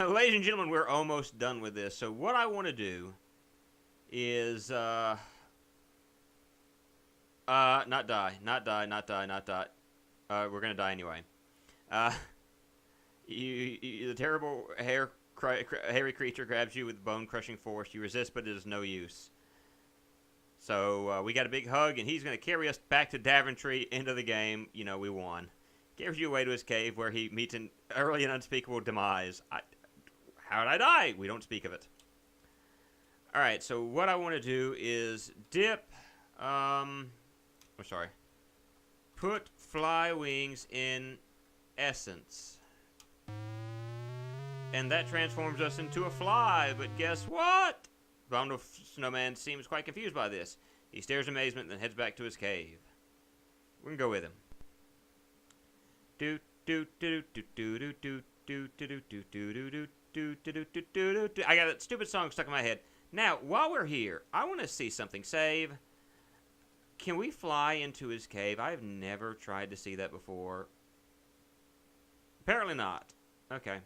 ladies and gentlemen, we're almost done with this. So what I want to do is, not die. We're going to die anyway. The terrible hairy creature grabs you with bone-crushing force. You resist, but it is no use. So we got a big hug, and he's going to carry us back to Daventry, into the game. You know, we won. Carries you away to his cave, where he meets an early and unspeakable demise. How did I die? We don't speak of it. Alright, so what I want to do is dip, put fly wings in essence. And that transforms us into a fly, but guess what? Abominable Snowman seems quite confused by this. He stares in amazement, then heads back to his cave. We're gonna go with him. I got that stupid song stuck in my head. Now, while we're here, I want to see something. Save. Can we fly into his cave? I have never tried to see that before. Apparently not. Okay.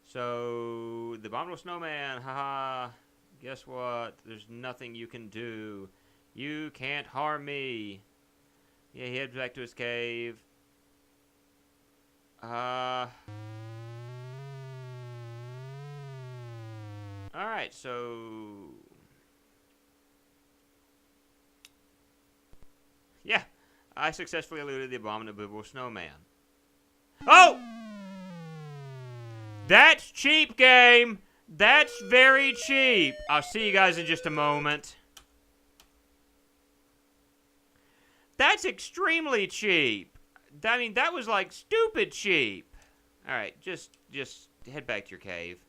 So, the Abominable Snowman, haha. Guess what? There's nothing you can do. You can't harm me. Yeah, he heads back to his cave. Alright, so... yeah, I successfully eluded the Abominable Snowman. Oh! That's cheap, game! That's very cheap! I'll see you guys in just a moment. That's extremely cheap. I mean, that was like stupid cheap. Alright, just head back to your cave.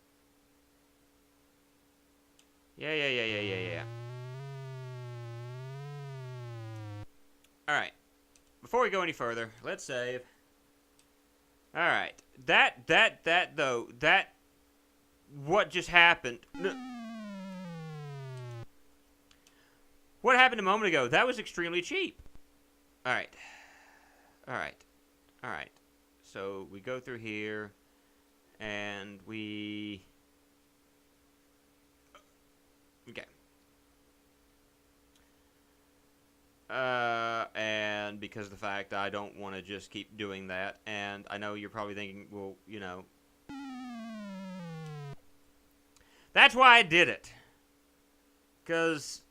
Yeah. Alright. Before we go any further, let's save. Alright. What just happened? What happened a moment ago? That was extremely cheap. Alright. So, we go through here, and we... okay. And because of the fact I don't want to just keep doing that, and I know you're probably thinking, well, you know... that's why I did it. Because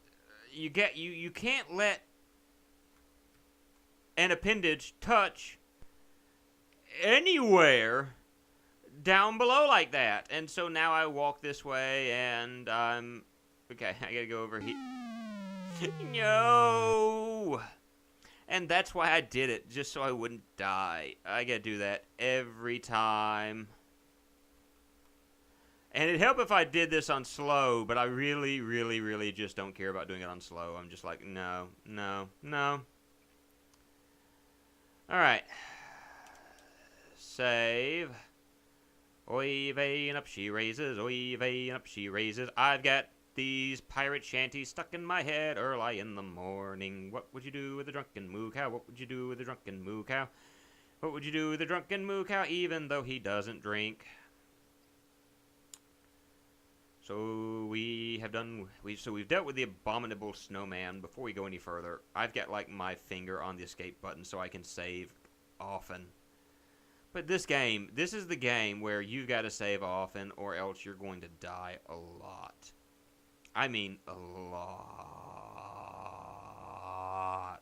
you can't let an appendage touch anywhere down below like that. And so now I walk this way, and I'm... okay, I gotta go over here. No! And that's why I did it, just so I wouldn't die. I gotta do that every time. And it'd help if I did this on slow, but I really just don't care about doing it on slow. I'm just like, no. Alright. Save. Oy vey and up she raises, oy vey and up she raises. I've got these pirate shanties stuck in my head early in the morning. What would you do with a drunken moo cow? What would you do with a drunken moo cow? What would you do with a drunken moo cow, even though he doesn't drink? So we've dealt with the Abominable Snowman. Before we go any further, I've got like my finger on the escape button so I can save often. But this is the game where you got to save often, or else you're going to die a lot. I mean, a lot.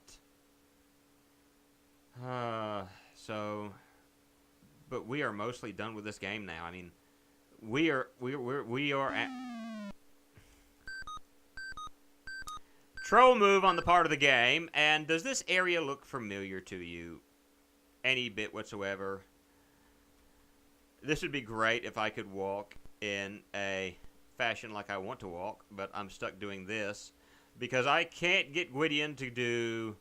But we are mostly done with this game now. I mean, we are at troll move on the part of the game. And does this area look familiar to you? Any bit whatsoever? This would be great if I could walk in a fashion like I want to walk, but I'm stuck doing this because I can't get Gwydion to do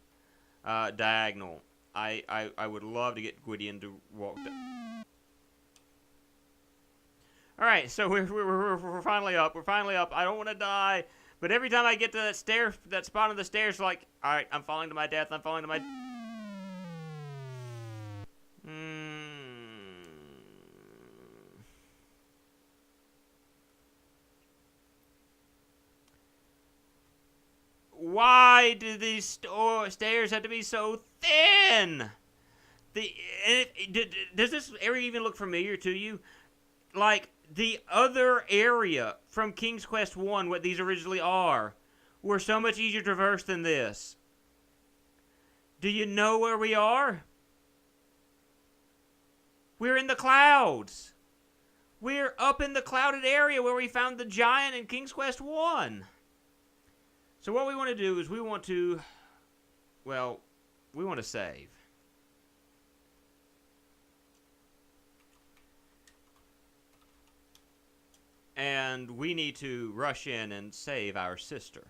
diagonal. I would love to get Gwydion to walk. All right, so we're finally up. We're finally up. I don't want to die, but every time I get to that spot on the stairs, like, all right, I'm falling to my death. I'm falling to my. Why do these stairs have to be so thin? Does this area even look familiar to you? Like, the other area from King's Quest 1, what these originally are, were so much easier to traverse than this. Do you know where we are? We're in the clouds. We're up in the clouded area where we found the giant in King's Quest 1. So what we want to do is we want to save. And we need to rush in and save our sister.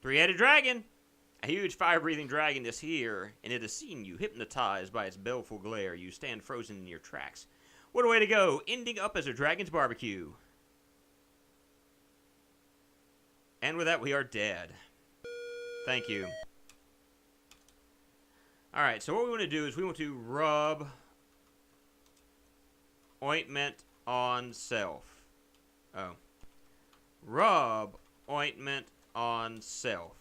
Three-headed dragon! A huge fire-breathing dragon is here, and it has seen you. Hypnotized by its baleful glare, you stand frozen in your tracks. What a way to go, ending up as a dragon's barbecue. And with that, we are dead. Thank you. Alright, so what we want to do is we want to rub ointment on self. Oh. Rub ointment on self.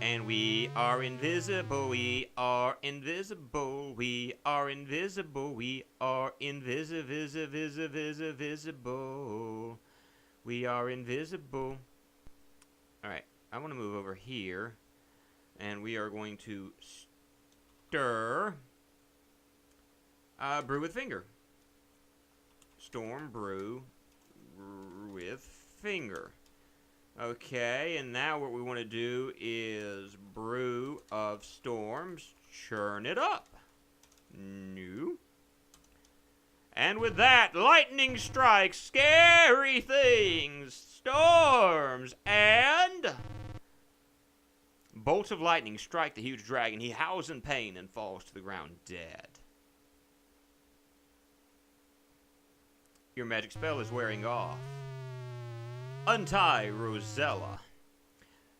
And we are invisible, we are invisible, we are invisible, we are invisible. We are invisible. Alright, I want to move over here. And we are going to stir. Brew with finger. Storm brew with finger. Okay, and now what we want to do is brew of storms, churn it up. New. And with that, lightning strikes, scary things, storms, and bolts of lightning strike the huge dragon. He howls in pain and falls to the ground dead. Your magic spell is wearing off. Untie Rosella.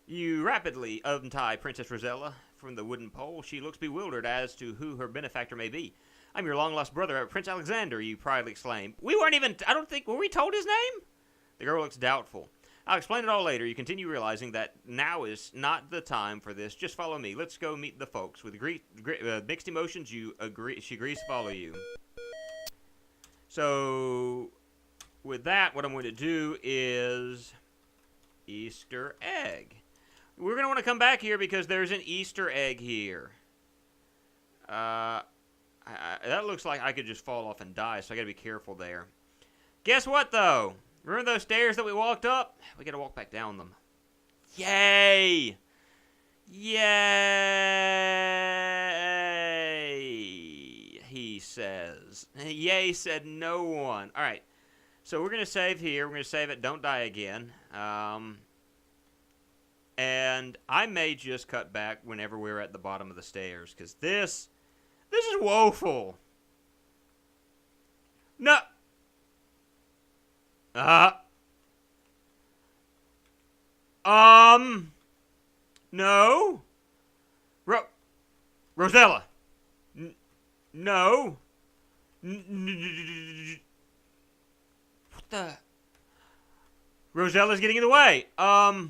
You rapidly untie Princess Rosella from the wooden pole. She looks bewildered as to who her benefactor may be. I'm your long-lost brother, Prince Alexander, you proudly exclaim. We weren't even, I don't think, were we told his name? The girl looks doubtful. I'll explain it all later. You continue realizing that now is not the time for this. Just follow me. Let's go meet the folks. With mixed emotions, she agrees to follow you. So, with that, what I'm going to do is Easter egg. We're going to want to come back here because there's an Easter egg here. That looks like I could just fall off and die, so I got to be careful there. Guess what, though? Remember those stairs that we walked up? We got to walk back down them. Yay! Yay! He says. Yay said no one. All right. So we're going to save here. We're going to save it. Don't die again. And I may just cut back whenever we're at the bottom of the stairs, because this is woeful. No. No. Rosella. No. What the? Rosella's getting in the way. No,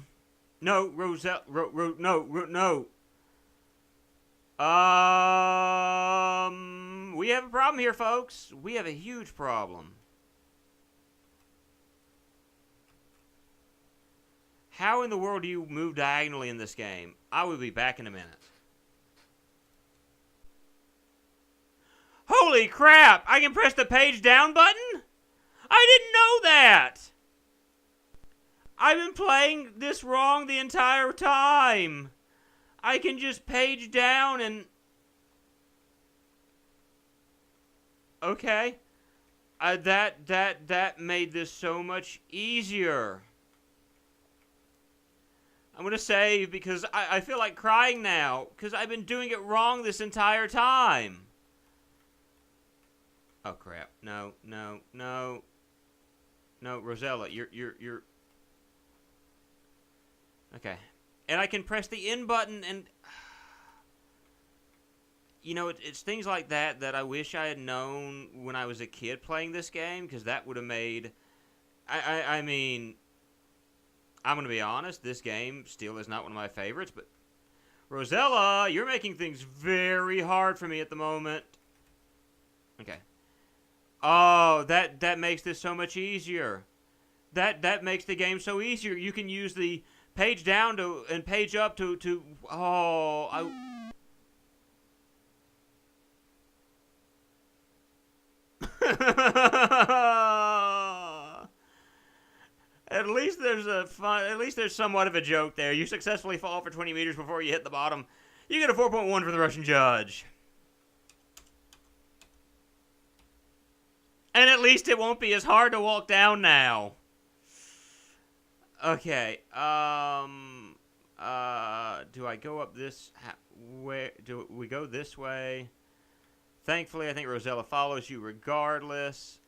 Rosella. No. We have a problem here, folks. We have a huge problem. How in the world do you move diagonally in this game? I will be back in a minute. Holy crap! I can press the page down button? I didn't know that! I've been playing this wrong the entire time. I can just page down and... Okay. That made this so much easier. I'm going to save because I feel like crying now. Because I've been doing it wrong this entire time. Oh, crap. No. No, Rosella, you're... Okay. And I can press the N button and... You know, it's things like that that I wish I had known when I was a kid playing this game, because that would have made... I mean... I'm going to be honest, this game still is not one of my favorites, but Rosella, you're making things very hard for me at the moment. Okay. Oh, that makes this so much easier. That makes the game so easier. You can use the page down to and page up to At least there's somewhat of a joke there. You successfully fall for 20 meters before you hit the bottom. You get a 4.1 for the Russian judge. And at least it won't be as hard to walk down now. Okay. Do I go up this way? Do we go this way? Thankfully, I think Rosella follows you regardless.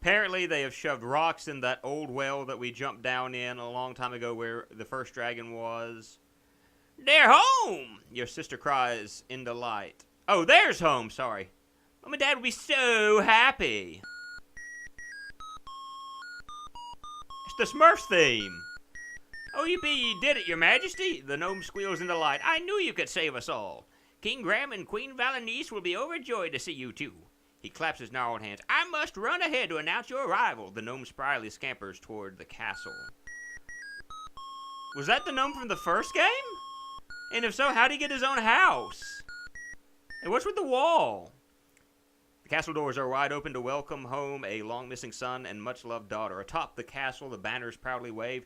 Apparently, they have shoved rocks in that old well that we jumped down in a long time ago where the first dragon was. They're home! Your sister cries in delight. Oh, there's home, sorry. Mom and Dad will be so happy. It's the Smurfs theme. Oh, you did it, Your Majesty. The gnome squeals in delight. I knew you could save us all. King Graham and Queen Valenice will be overjoyed to see you, too. He claps his gnarled hands. I must run ahead to announce your arrival. The gnome spryly scampers toward the castle. Was that the gnome from the first game? And if so, how'd he get his own house? And what's with the wall? The castle doors are wide open to welcome home a long-missing son and much-loved daughter. Atop the castle, the banners proudly wave.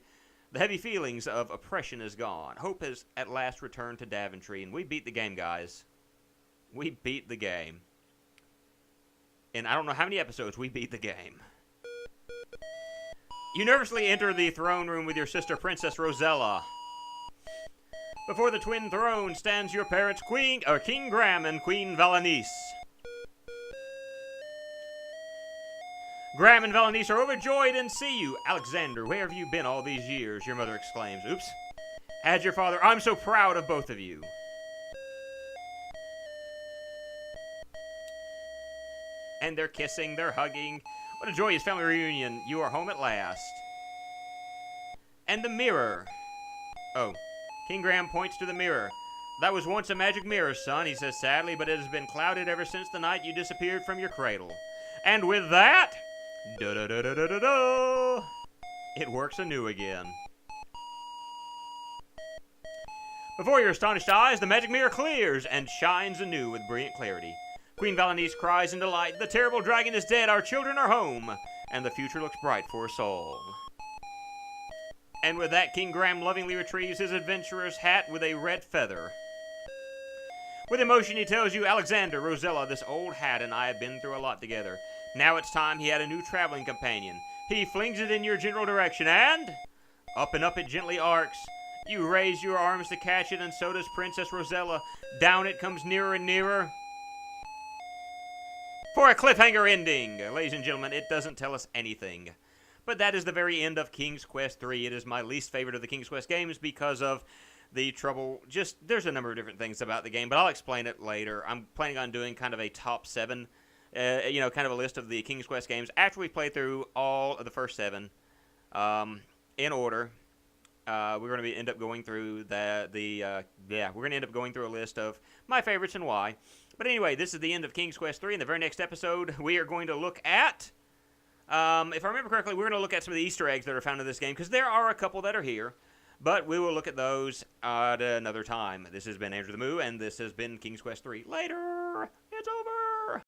The heavy feelings of oppression is gone. Hope has at last returned to Daventry, and we beat the game, guys. We beat the game. In I don't know how many episodes, we beat the game. You nervously enter the throne room with your sister, Princess Rosella. Before the twin throne stands your parents, King Graham and Queen Valenice. Graham and Valenice are overjoyed and see you. Alexander, where have you been all these years? Your mother exclaims. Oops. As your father, I'm so proud of both of you. And they're kissing, they're hugging. What a joyous family reunion. You are home at last. And the mirror. Oh. King Graham points to the mirror. That was once a magic mirror, son, he says sadly, but it has been clouded ever since the night you disappeared from your cradle. And with that, da-da-da-da-da-da-da, it works anew again. Before your astonished eyes, the magic mirror clears and shines anew with brilliant clarity. Queen Valenice cries in delight, the terrible dragon is dead, our children are home, and the future looks bright for us all. And with that, King Graham lovingly retrieves his adventurer's hat with a red feather. With emotion, he tells you, Alexander, Rosella, this old hat and I have been through a lot together. Now it's time he had a new traveling companion. He flings it in your general direction, and up it gently arcs. You raise your arms to catch it, and so does Princess Rosella. Down it comes nearer and nearer. For a cliffhanger ending. Ladies and gentlemen, it doesn't tell us anything. But that is the very end of King's Quest III. It is my least favorite of the King's Quest games because of the trouble. There's a number of different things about the game, but I'll explain it later. I'm planning on doing kind of a top 7, kind of a list of the King's Quest games after we play through all of the first 7 in order. We're going to end up going through we're going to end up going through a list of my favorites and why. But anyway, this is the end of King's Quest III. In the very next episode, we are going to look at, if I remember correctly, we're going to look at some of the Easter eggs that are found in this game, because there are a couple that are here, but we will look at those at another time. This has been Andrew the Moo, and this has been King's Quest III. Later! It's over!